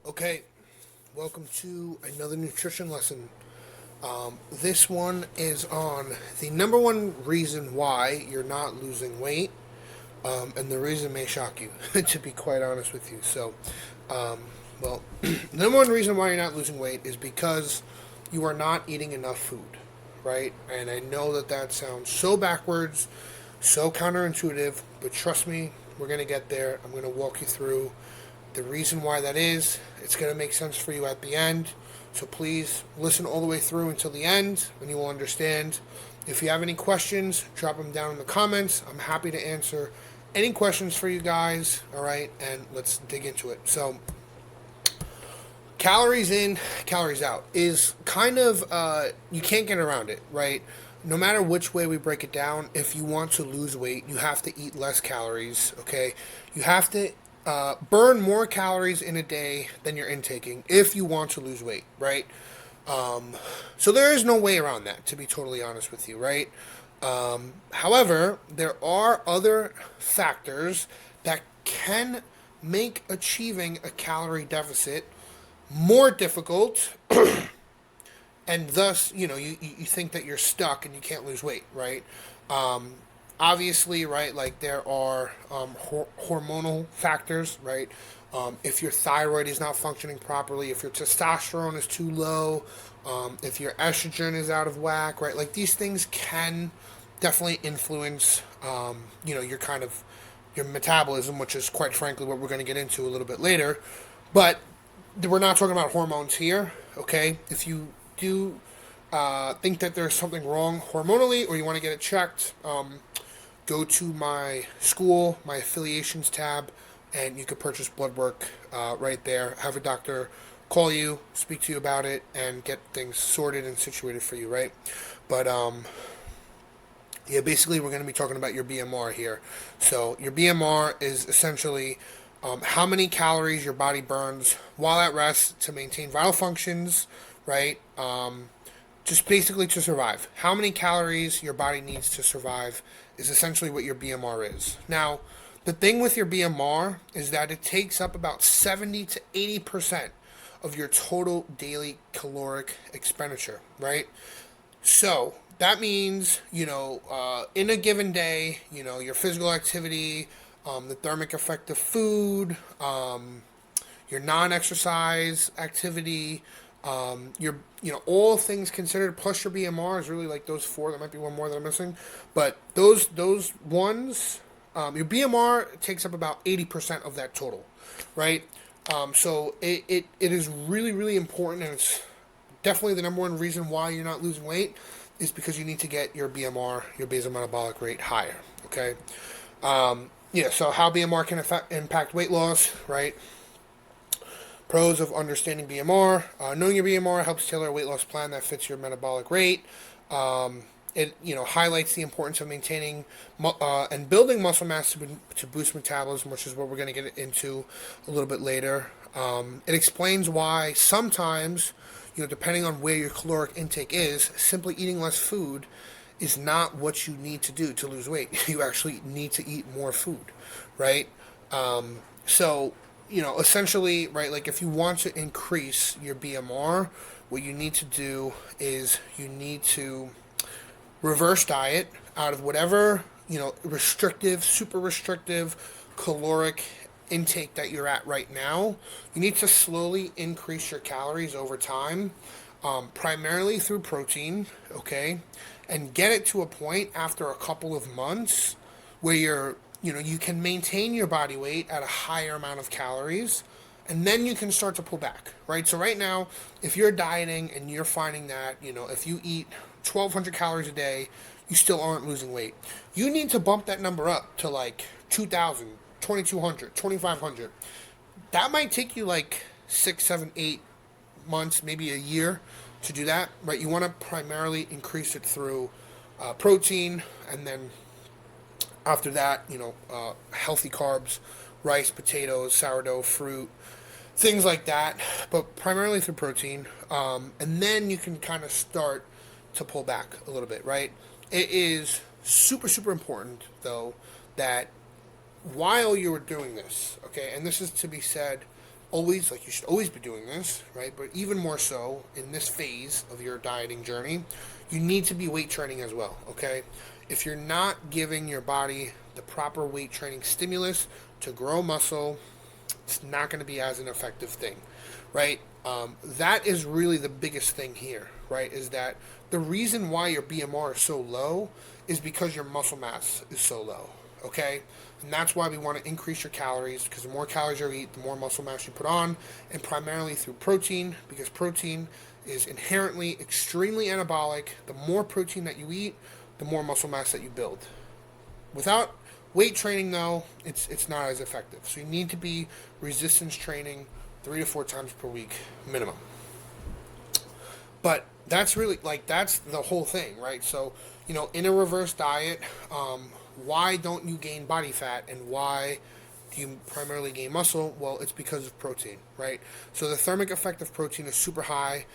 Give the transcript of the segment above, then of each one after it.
Okay, welcome to another nutrition lesson. This one is on the number one reason why you're not losing weight, and the reason may shock you, to be quite honest with you. Um, the number one reason why you're not losing weight is because you are not eating enough food, right? And I know that that sounds so backwards, so counterintuitive, but trust me, we're going to get there. I'm going to walk you through the reason why that is. It's going to make sense for you at the end. So please listen all the way through until the end and you will understand. If you have any questions, drop them down in the comments. I'm happy to answer any questions for you guys. All right, and let's dig into it. So, calories in, calories out is kind of, you can't get around it, right? No matter which way we break it down, if you want to lose weight, you have to eat less calories, okay? You have to burn more calories in a day than you're intaking if you want to lose weight, right? So there is no way around that, to be totally honest with you, right? However, there are other factors that can make achieving a calorie deficit more difficult, and thus, you think that you're stuck and you can't lose weight, right? Um, Obviously, right, like there are hormonal factors, right? If your thyroid is not functioning properly, if your testosterone is too low, if your estrogen is out of whack, right? Like these things can definitely influence, your kind of your metabolism, which is quite frankly what we're going to get into a little bit later. But we're not talking about hormones here, okay? If you do think that there's something wrong hormonally or you want to get it checked, go to my school, my affiliations tab, and you can purchase blood work right there. Have a doctor call you, speak to you about it, and get things sorted and situated for you, right? But yeah, basically we're going to be talking about your BMR here. So your BMR is essentially how many calories your body burns while at rest to maintain vital functions, right? Just basically to survive. How many calories your body needs to survive is essentially what your BMR is. Now, the thing with your BMR is that it takes up about 70 to 80% of your total daily caloric expenditure, right? So that means, in a given day, your physical activity, the thermic effect of food, your non-exercise activity, all things considered, plus your BMR is really like those four. There might be one more that I'm missing, but those ones, your BMR takes up about 80% of that total, right? So it is really, really important, and it's definitely the number one reason why you're not losing weight is because you need to get your BMR, your basal metabolic rate, higher. Okay. So how BMR can impact weight loss, right? Pros of understanding BMR. Knowing your BMR helps tailor a weight loss plan that fits your metabolic rate. It highlights the importance of maintaining and building muscle mass to boost metabolism, which is what we're going to get into a little bit later. It explains why sometimes, depending on where your caloric intake is, simply eating less food is not what you need to do to lose weight. You actually need to eat more food, right? So essentially, right, like if you want to increase your BMR, what you need to do is you need to reverse diet out of whatever, restrictive, super restrictive caloric intake that you're at right now. You need to slowly increase your calories over time, primarily through protein, okay? And get it to a point after a couple of months where you can maintain your body weight at a higher amount of calories, and then you can start to pull back, right? So right now, if you're dieting and you're finding that, if you eat 1,200 calories a day, you still aren't losing weight. You need to bump that number up to like 2,000, 2,200, 2,500. That might take you like 6, 7, 8 months, maybe a year to do that, right? You want to primarily increase it through protein, and then after that, healthy carbs, rice, potatoes, sourdough, fruit, things like that, but primarily through protein. And then you can kind of start to pull back a little bit, right? It is super, super important, though, that while you are doing this, okay, and this is to be said always, like, you should always be doing this, right? But even more so in this phase of your dieting journey, you need to be weight training as well, okay? If you're not giving your body the proper weight training stimulus to grow muscle, it's not going to be as an effective thing, right? That is really the biggest thing here, right? Is that the reason why your BMR is so low is because your muscle mass is so low, okay? And that's why we want to increase your calories, because the more calories you eat, the more muscle mass you put on, and primarily through protein, because protein is inherently extremely anabolic. The more protein that you eat, the more muscle mass that you build. Without weight training, though, it's not as effective. So you need to be resistance training 3 to 4 times per week minimum. But that's really, like, that's the whole thing, right? So, in a reverse diet, why don't you gain body fat and why do you primarily gain muscle? Well, it's because of protein, right? So the thermic effect of protein is super high.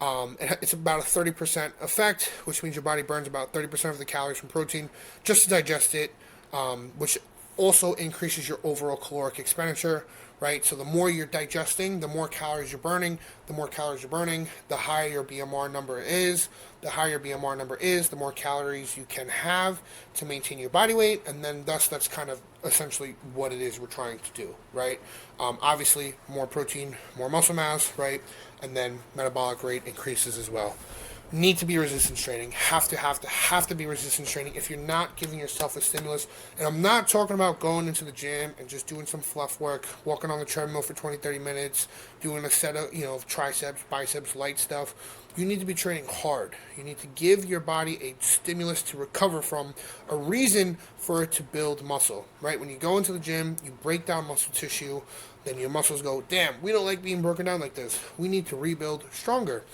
It's about a 30% effect, which means your body burns about 30% of the calories from protein just to digest it, which also increases your overall caloric expenditure, right? So the more you're digesting, the more calories you're burning. The more calories you're burning, the higher your BMR number is. The higher your BMR number is, the more calories you can have to maintain your body weight, and then thus that's kind of essentially what it is we're trying to do, right? Obviously, more protein, more muscle mass, right? And then metabolic rate increases as well. Need to be resistance training. Have to be resistance training. If you're not giving yourself a stimulus, and I'm not talking about going into the gym and just doing some fluff work, walking on the treadmill for 20, 30 minutes, doing a set of triceps, biceps, light stuff. You need to be training hard. You need to give your body a stimulus to recover from, a reason for it to build muscle, right? When you go into the gym, you break down muscle tissue, then your muscles go, damn, we don't like being broken down like this. We need to rebuild stronger.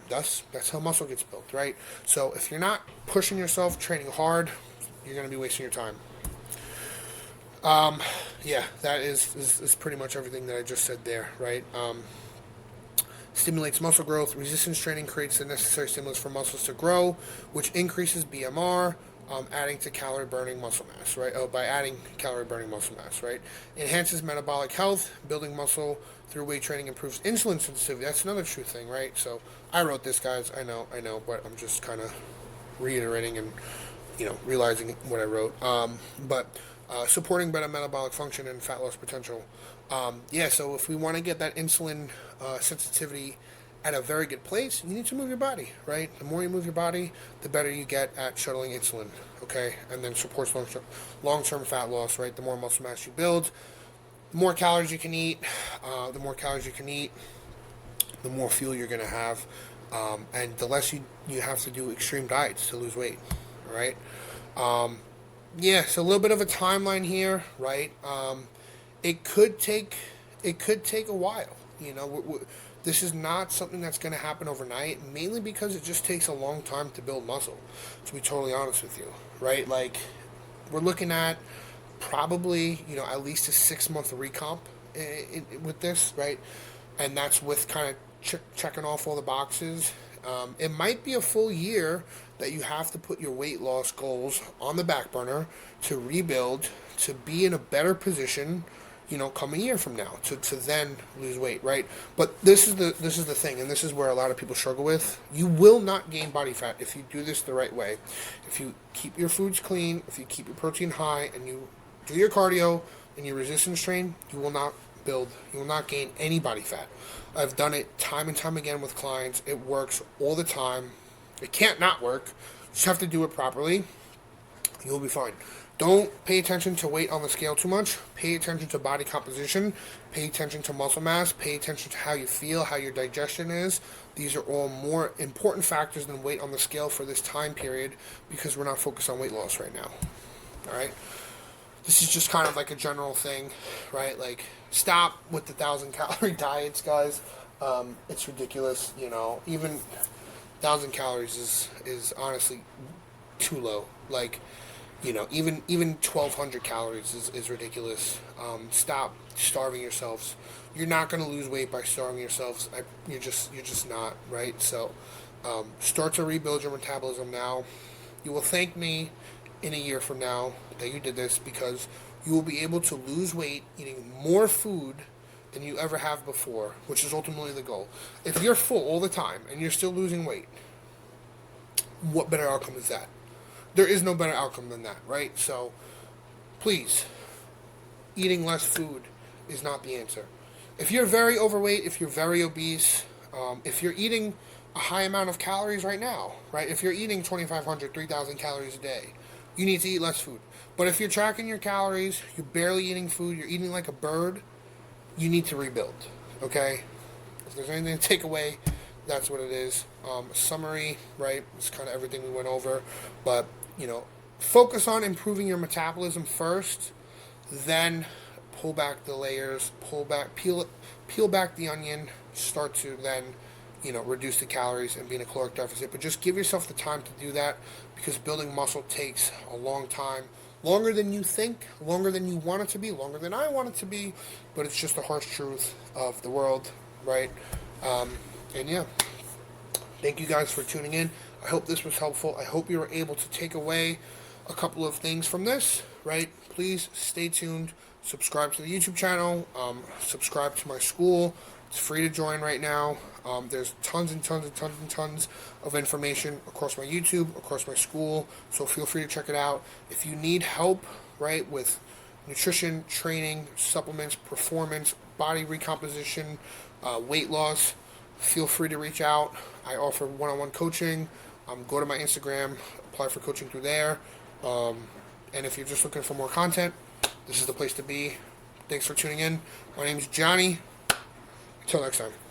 That's how muscle gets built, right? So if you're not pushing yourself, training hard, you're going to be wasting your time. Yeah, that is pretty much everything that I just said there, right? Stimulates muscle growth. Resistance training creates the necessary stimulus for muscles to grow, which increases BMR, adding to calorie burning muscle mass, right? By adding calorie burning muscle mass, right? Enhances metabolic health. Building muscle through weight training improves insulin sensitivity. That's another true thing, right? So I wrote this, guys. I know, but I'm just kind of reiterating and realizing what I wrote. But supporting better metabolic function and fat loss potential. So if we want to get that insulin sensitivity at a very good place, you need to move your body, right? The more you move your body, the better you get at shuttling insulin, okay? And then supports long-term fat loss, right? The more muscle mass you build, the more calories you can eat. The more calories you can eat, the more fuel you're going to have, and the less you have to do extreme diets to lose weight, all right? So a little bit of a timeline here, right? It could take a while, this is not something that's going to happen overnight, mainly because it just takes a long time to build muscle, to be totally honest with you, right? Like, we're looking at probably, at least a 6-month recomp with this, right? And that's with kind of checking off all the boxes. It might be a full year that you have to put your weight loss goals on the back burner to rebuild, to be in a better position, come a year from now to then lose weight, right? But this is the thing, and this is where a lot of people struggle with. You will not gain body fat if you do this the right way. If you keep your foods clean, if you keep your protein high, and you do your cardio and you resistance train, you will not gain any body fat. I've done it time and time again with clients. It works all the time. It can't not work. You just have to do it properly. You'll be fine. Don't pay attention to weight on the scale too much. Pay attention to body composition. Pay attention to muscle mass. Pay attention to how you feel, how your digestion is. These are all more important factors than weight on the scale for this time period, because we're not focused on weight loss right now. All right? This is just kind of like a general thing, right? Like, stop with the 1,000-calorie diets, guys. It's ridiculous, Even 1,000 calories is honestly too low. Like, even 1,200 calories is ridiculous. Stop starving yourselves. You're not going to lose weight by starving yourselves. You're just not, right? So start to rebuild your metabolism now. You will thank me in a year from now that you did this, because you will be able to lose weight eating more food than you ever have before, which is ultimately the goal. If you're full all the time and you're still losing weight, what better outcome is that? There is no better outcome than that, right? So please, eating less food is not the answer. If you're very overweight, if you're very obese, if you're eating a high amount of calories right now, right? If you're eating 2,500, 3,000 calories a day, you need to eat less food. But if you're tracking your calories, you're barely eating food, you're eating like a bird, you need to rebuild, okay? If there's anything to take away, that's what it is. Summary, right? It's kind of everything we went over. But, focus on improving your metabolism first, then pull back the layers, peel back the onion, start to then, reduce the calories and be in a caloric deficit. But just give yourself the time to do that, because building muscle takes a long time. Longer than you think, longer than you want it to be, longer than I want it to be, but it's just the harsh truth of the world, right? And yeah, thank you guys for tuning in. I hope this was helpful. I hope you were able to take away a couple of things from this, right? Please stay tuned. Subscribe to the YouTube channel. Subscribe to my school. It's free to join right now. There's tons and tons and tons and tons of information across my YouTube, across my school. So feel free to check it out. If you need help, right, with nutrition, training, supplements, performance, body recomposition, weight loss, feel free to reach out. I offer one-on-one coaching. Go to my Instagram, apply for coaching through there. And if you're just looking for more content, this is the place to be. Thanks for tuning in. My name is Johnny. Until next time.